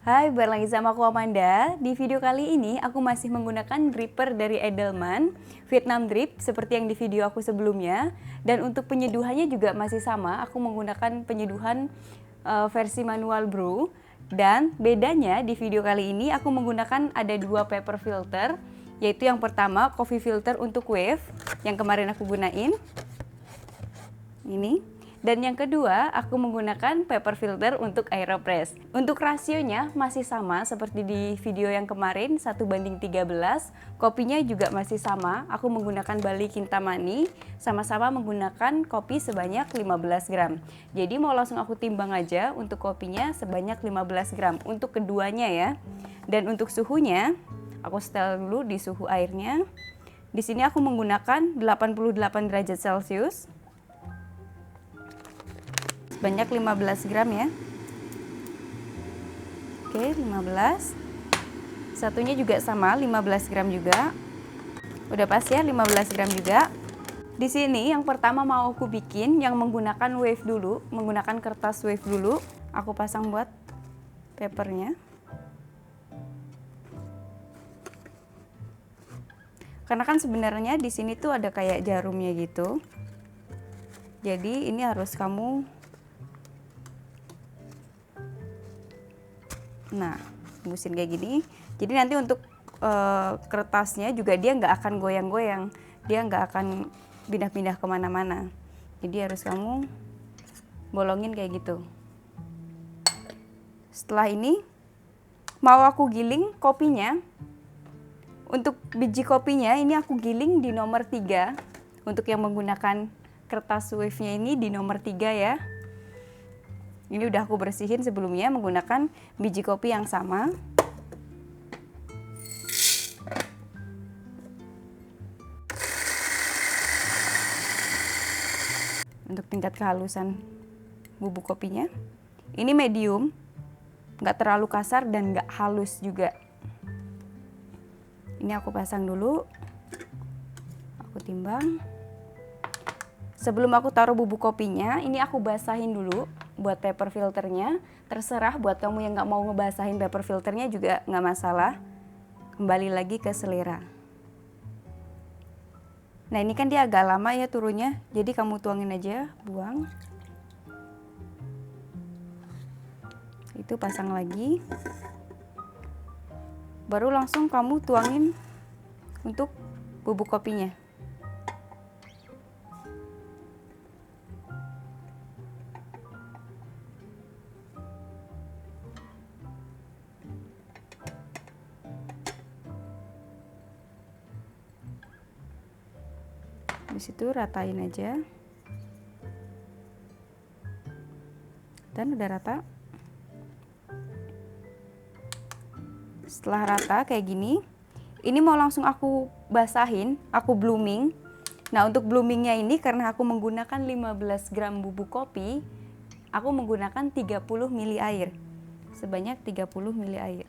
Hai, balik lagi sama aku Amanda. Di video kali ini aku masih menggunakan dripper dari Edelman Vietnam Drip seperti yang di video aku sebelumnya. Dan untuk penyeduhannya juga masih sama, aku menggunakan penyeduhan versi manual brew. Dan bedanya di video kali ini aku menggunakan ada dua paper filter, yaitu yang pertama coffee filter untuk wave yang kemarin aku gunain. Ini. Dan yang kedua, aku menggunakan paper filter untuk Aeropress. Untuk rasionya masih sama seperti di video yang kemarin, 1:13. Kopinya juga masih sama, aku menggunakan Bali Kintamani, sama-sama menggunakan kopi sebanyak 15 gram. Jadi mau langsung aku timbang aja untuk kopinya sebanyak 15 gram, untuk keduanya ya. Dan untuk suhunya, aku setel dulu di suhu airnya. Di sini aku menggunakan 88 derajat Celcius. Banyak 15 gram ya. Oke, 15. Satunya juga sama, 15 gram juga. Udah pas ya, 15 gram juga. Di sini yang pertama mau aku bikin yang menggunakan wave dulu, menggunakan kertas wave dulu. Aku pasang buat papernya. Karena kan sebenarnya di sini tuh ada kayak jarumnya gitu. Jadi ini harus kamu tembusin kayak gini. Jadi nanti untuk kertasnya juga dia nggak akan goyang-goyang, dia nggak akan pindah-pindah kemana-mana. Jadi harus kamu bolongin kayak gitu. Setelah ini mau aku giling kopinya. Untuk biji kopinya ini aku giling di nomor 3. Untuk yang menggunakan kertas wave-nya ini di nomor 3 ya. Ini udah aku bersihin sebelumnya menggunakan biji kopi yang sama. Untuk tingkat kehalusan bubuk kopinya, ini medium, nggak terlalu kasar dan nggak halus juga. Ini aku pasang dulu, aku timbang. Sebelum aku taruh bubuk kopinya, ini aku basahin dulu buat paper filternya. Terserah buat kamu yang nggak mau ngebasahin paper filternya juga nggak masalah. Kembali lagi ke selera. Nah ini kan dia agak lama ya turunnya, jadi kamu tuangin aja, buang. Itu pasang lagi. Baru langsung kamu tuangin untuk bubuk kopinya. Habis itu ratain aja. Dan udah rata. Setelah rata kayak gini, ini mau langsung aku basahin, aku blooming. Nah untuk bloomingnya ini karena aku menggunakan 15 gram bubuk kopi, aku menggunakan 30 ml air. Sebanyak 30 ml air.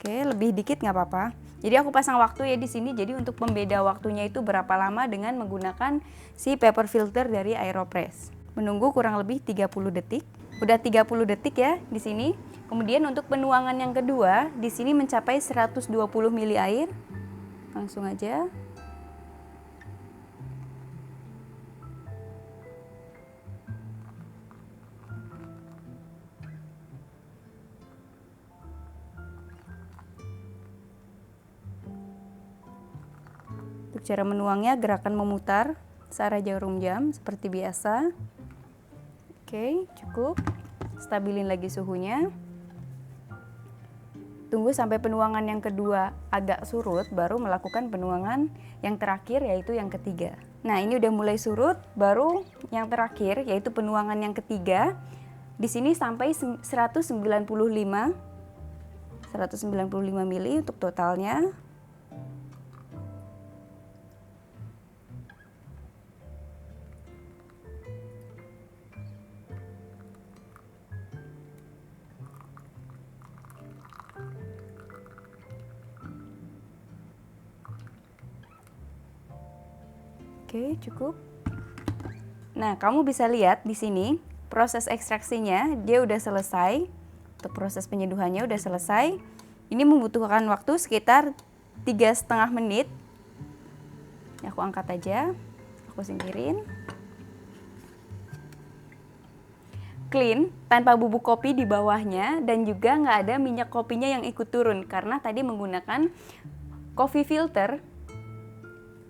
Oke, lebih dikit nggak apa-apa. Jadi aku pasang waktu ya di sini. Jadi untuk pembeda waktunya itu berapa lama dengan menggunakan si paper filter dari Aeropress. Menunggu kurang lebih 30 detik. Udah 30 detik ya di sini. Kemudian untuk penuangan yang kedua, di sini mencapai 120 ml air. Langsung aja. Untuk cara menuangnya, gerakan memutar searah jarum jam seperti biasa. Oke, cukup. Stabilin lagi suhunya. Tunggu sampai penuangan yang kedua agak surut, baru melakukan penuangan yang terakhir yaitu yang ketiga. Nah ini udah mulai surut, baru yang terakhir yaitu penuangan yang ketiga. Di sini sampai 195 ml untuk totalnya. Oke, cukup. Nah, kamu bisa lihat di sini proses ekstraksinya dia udah selesai. Untuk proses penyeduhannya udah selesai. Ini membutuhkan waktu sekitar 3,5 menit. Aku angkat aja, aku singkirin. Clean, tanpa bubuk kopi di bawahnya, dan juga nggak ada minyak kopinya yang ikut turun karena tadi menggunakan coffee filter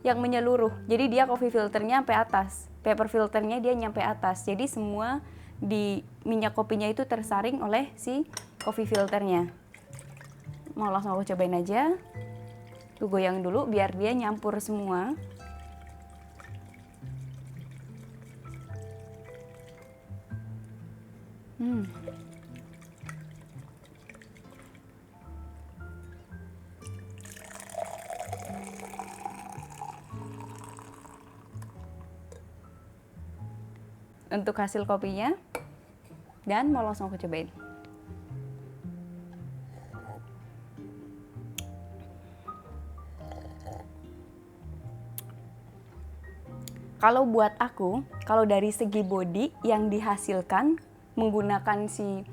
yang menyeluruh. Jadi dia coffee filternya sampai atas, paper filternya dia nyampe atas. Jadi semua di minyak kopinya itu tersaring oleh si coffee filternya. Mau langsung aku cobain aja. Tuh goyang dulu biar dia nyampur semua. Untuk hasil kopinya, dan mau langsung aku cobain. Kalau buat aku, kalau dari segi body yang dihasilkan menggunakan si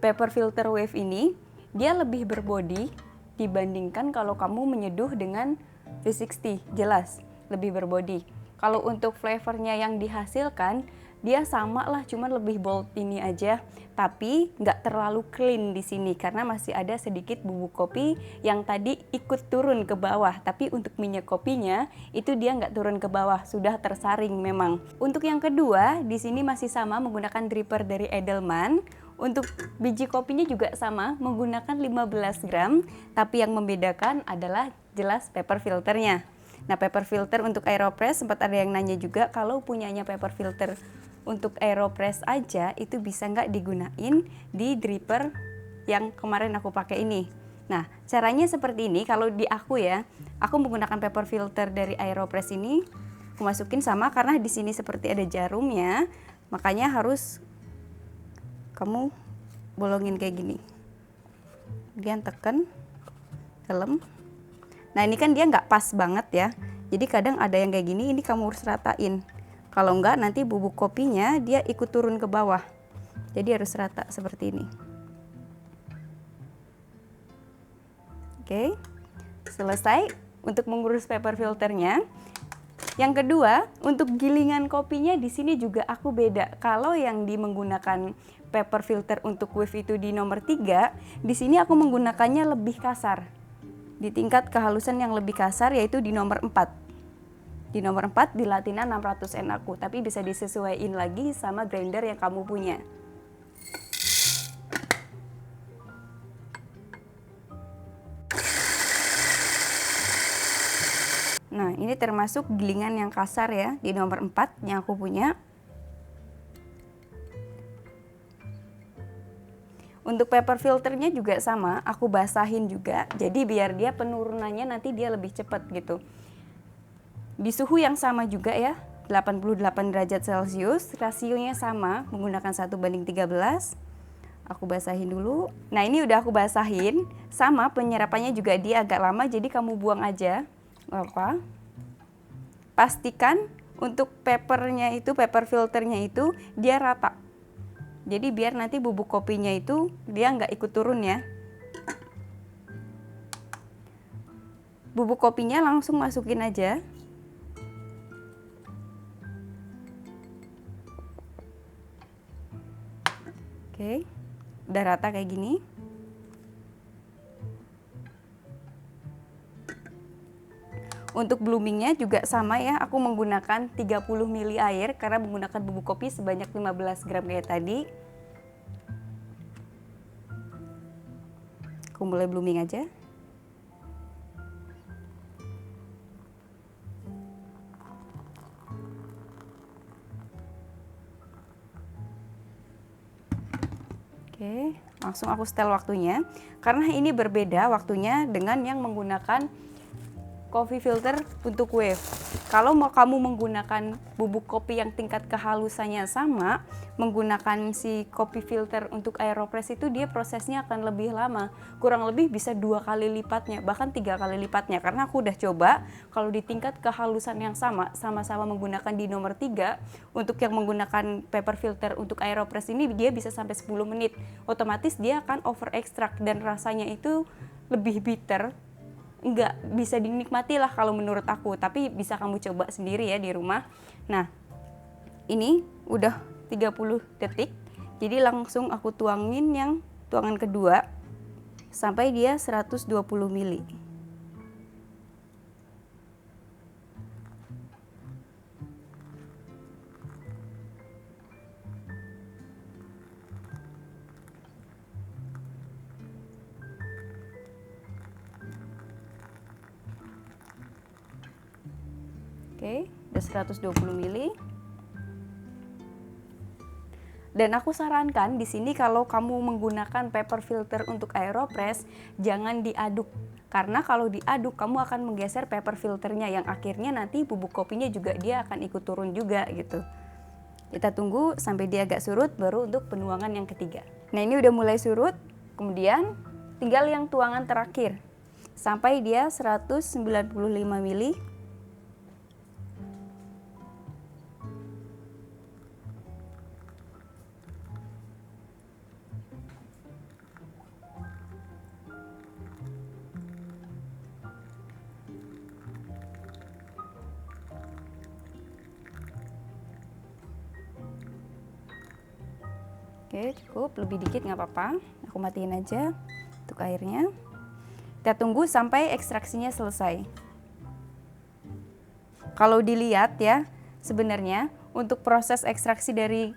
paper filter wave ini, dia lebih berbody dibandingkan kalau kamu menyeduh dengan V60, jelas lebih berbody. Kalau untuk flavornya yang dihasilkan, dia sama lah, cuman lebih bold ini aja, tapi nggak terlalu clean di sini karena masih ada sedikit bubuk kopi yang tadi ikut turun ke bawah. Tapi untuk minyak kopinya itu dia nggak turun ke bawah, sudah tersaring memang. Untuk yang kedua, di sini masih sama menggunakan dripper dari Edelman. Untuk biji kopinya juga sama menggunakan 15 gram, tapi yang membedakan adalah jelas paper filternya. Nah, paper filter untuk AeroPress, sempat ada yang nanya juga kalau punyanya paper filter untuk AeroPress aja itu bisa nggak digunain di dripper yang kemarin aku pakai ini. Nah, caranya seperti ini. Kalau di aku ya, aku menggunakan paper filter dari AeroPress ini, aku masukin sama karena di sini seperti ada jarumnya, makanya harus kamu bolongin kayak gini. Kemudian tekan dalam. Nah, ini kan dia nggak pas banget ya. Jadi kadang ada yang kayak gini, ini kamu harus ratain. Kalau enggak nanti bubuk kopinya dia ikut turun ke bawah. Jadi harus rata seperti ini. Oke, selesai untuk mengurus paper filternya. Yang kedua, untuk gilingan kopinya di sini juga aku beda. Kalau yang menggunakan paper filter untuk wave itu di nomor 3, di sini aku menggunakannya lebih kasar. Di tingkat kehalusan yang lebih kasar yaitu di nomor 4. Di nomor 4 di Latina 600N aku, tapi bisa disesuaikan lagi sama grinder yang kamu punya. Nah, ini termasuk gilingan yang kasar ya, di nomor 4 yang aku punya. Untuk paper filternya juga sama, aku basahin juga, jadi biar dia penurunannya nanti dia lebih cepat gitu. Di suhu yang sama juga ya, 88 derajat Celcius, rasionya sama, menggunakan 1:13. Aku basahin dulu. Nah, ini udah aku basahin, sama penyerapannya juga dia agak lama, jadi kamu buang aja. Apa? Pastikan untuk papernya itu, paper filternya itu dia rata. Jadi biar nanti bubuk kopinya itu dia nggak ikut turun ya. Bubuk kopinya langsung masukin aja. Oke, udah rata kayak gini. Untuk bloomingnya juga sama ya, aku menggunakan 30 ml air karena menggunakan bubuk kopi sebanyak 15 gram kayak tadi. Aku mulai blooming aja. Oke, langsung aku setel waktunya. Karena ini berbeda waktunya dengan yang menggunakan coffee filter untuk wave. Kalau mau kamu menggunakan bubuk kopi yang tingkat kehalusannya sama, menggunakan si kopi filter untuk AeroPress itu dia prosesnya akan lebih lama. Kurang lebih bisa 2 kali lipatnya, bahkan 3 kali lipatnya. Karena aku udah coba, kalau di tingkat kehalusan yang sama, sama-sama menggunakan di nomor 3, untuk yang menggunakan paper filter untuk AeroPress ini dia bisa sampai 10 menit. Otomatis dia akan over extract dan rasanya itu lebih bitter. Nggak bisa dinikmati lah kalau menurut aku, tapi bisa kamu coba sendiri ya di rumah. Nah, ini udah 30 detik, jadi langsung aku tuangin yang tuangan kedua sampai dia 120 ml. Oke, udah 120 ml. Dan aku sarankan di sini kalau kamu menggunakan paper filter untuk AeroPress, jangan diaduk. Karena kalau diaduk kamu akan menggeser paper filternya yang akhirnya nanti bubuk kopinya juga dia akan ikut turun juga gitu. Kita tunggu sampai dia agak surut baru untuk penuangan yang ketiga. Nah, ini udah mulai surut, kemudian tinggal yang tuangan terakhir. Sampai dia 195 ml. Oke, cukup, lebih dikit nggak apa-apa. Aku matiin aja untuk airnya. Kita tunggu sampai ekstraksinya selesai. Kalau dilihat ya, sebenarnya untuk proses ekstraksi dari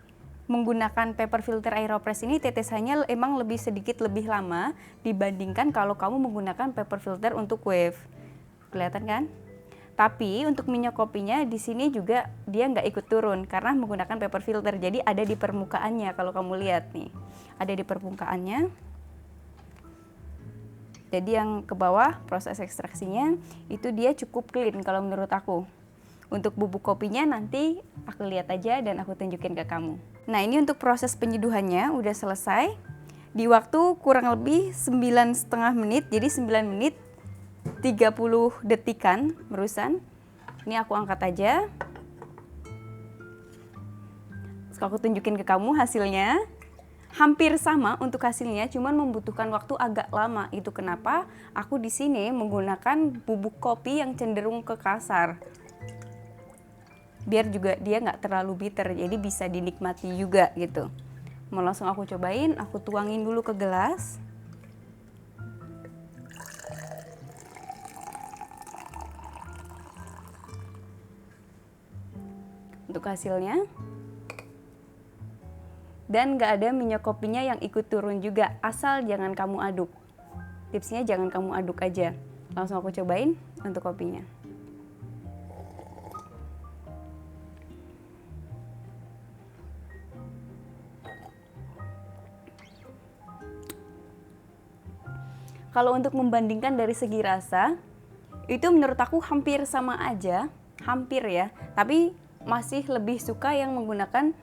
menggunakan paper filter AeroPress ini tetesannya emang lebih sedikit lebih lama dibandingkan kalau kamu menggunakan paper filter untuk wave. Kelihatan kan? Tapi untuk minyak kopinya di sini juga dia nggak ikut turun karena menggunakan paper filter. Jadi ada di permukaannya kalau kamu lihat nih. Ada di permukaannya. Jadi yang ke bawah proses ekstraksinya itu dia cukup clean kalau menurut aku. Untuk bubuk kopinya nanti aku lihat aja dan aku tunjukin ke kamu. Nah, ini untuk proses penyeduhannya udah selesai. Di waktu kurang lebih 9,5 menit. Jadi 9 menit 30 detikan barusan. Ini aku angkat aja. Terus aku tunjukin ke kamu hasilnya. Hampir sama untuk hasilnya, cuman membutuhkan waktu agak lama. Itu kenapa aku di sini menggunakan bubuk kopi yang cenderung ke kasar. Biar juga dia nggak terlalu bitter, jadi bisa dinikmati juga gitu. Mau langsung aku cobain, aku tuangin dulu ke gelas. Untuk hasilnya. Dan nggak ada minyak kopinya yang ikut turun juga, asal jangan kamu aduk. Tipsnya jangan kamu aduk aja. Langsung aku cobain untuk kopinya. Kalau untuk membandingkan dari segi rasa, itu menurut aku hampir sama aja, hampir ya. Tapi masih lebih suka yang menggunakan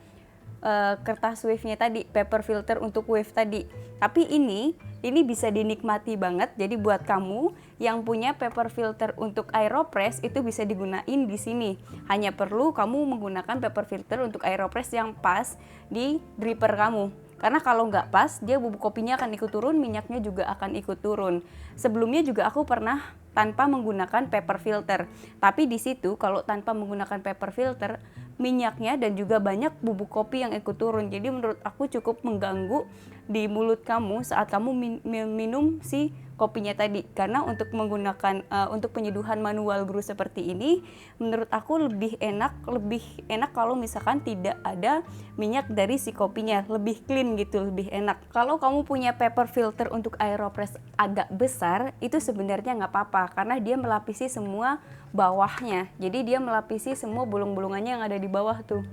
kertas wave-nya tadi, paper filter untuk wave tadi. Tapi ini bisa dinikmati banget. Jadi buat kamu yang punya paper filter untuk AeroPress itu bisa digunain di sini. Hanya perlu kamu menggunakan paper filter untuk AeroPress yang pas di dripper kamu. Karena kalau nggak pas, dia bubuk kopinya akan ikut turun, minyaknya juga akan ikut turun. Sebelumnya juga aku pernah tanpa menggunakan paper filter. Tapi di situ kalau tanpa menggunakan paper filter, minyaknya dan juga banyak bubuk kopi yang ikut turun. Jadi menurut aku cukup mengganggu di mulut kamu saat kamu minum si kopinya tadi. Karena untuk menggunakan untuk penyeduhan manual brew seperti ini, menurut aku lebih enak kalau misalkan tidak ada minyak dari si kopinya, lebih clean gitu, lebih enak. Kalau kamu punya paper filter untuk AeroPress agak besar, itu sebenarnya nggak apa-apa karena dia melapisi semua bawahnya. Jadi dia melapisi semua bolong-bolongannya yang ada di bawah tuh.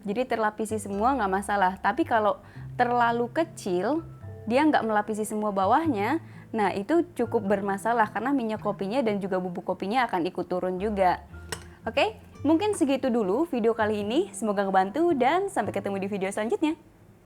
Jadi terlapisi semua nggak masalah. Tapi kalau terlalu kecil, dia nggak melapisi semua bawahnya, nah itu cukup bermasalah karena minyak kopinya dan juga bubuk kopinya akan ikut turun juga. Oke, mungkin segitu dulu video kali ini. Semoga ngebantu dan sampai ketemu di video selanjutnya.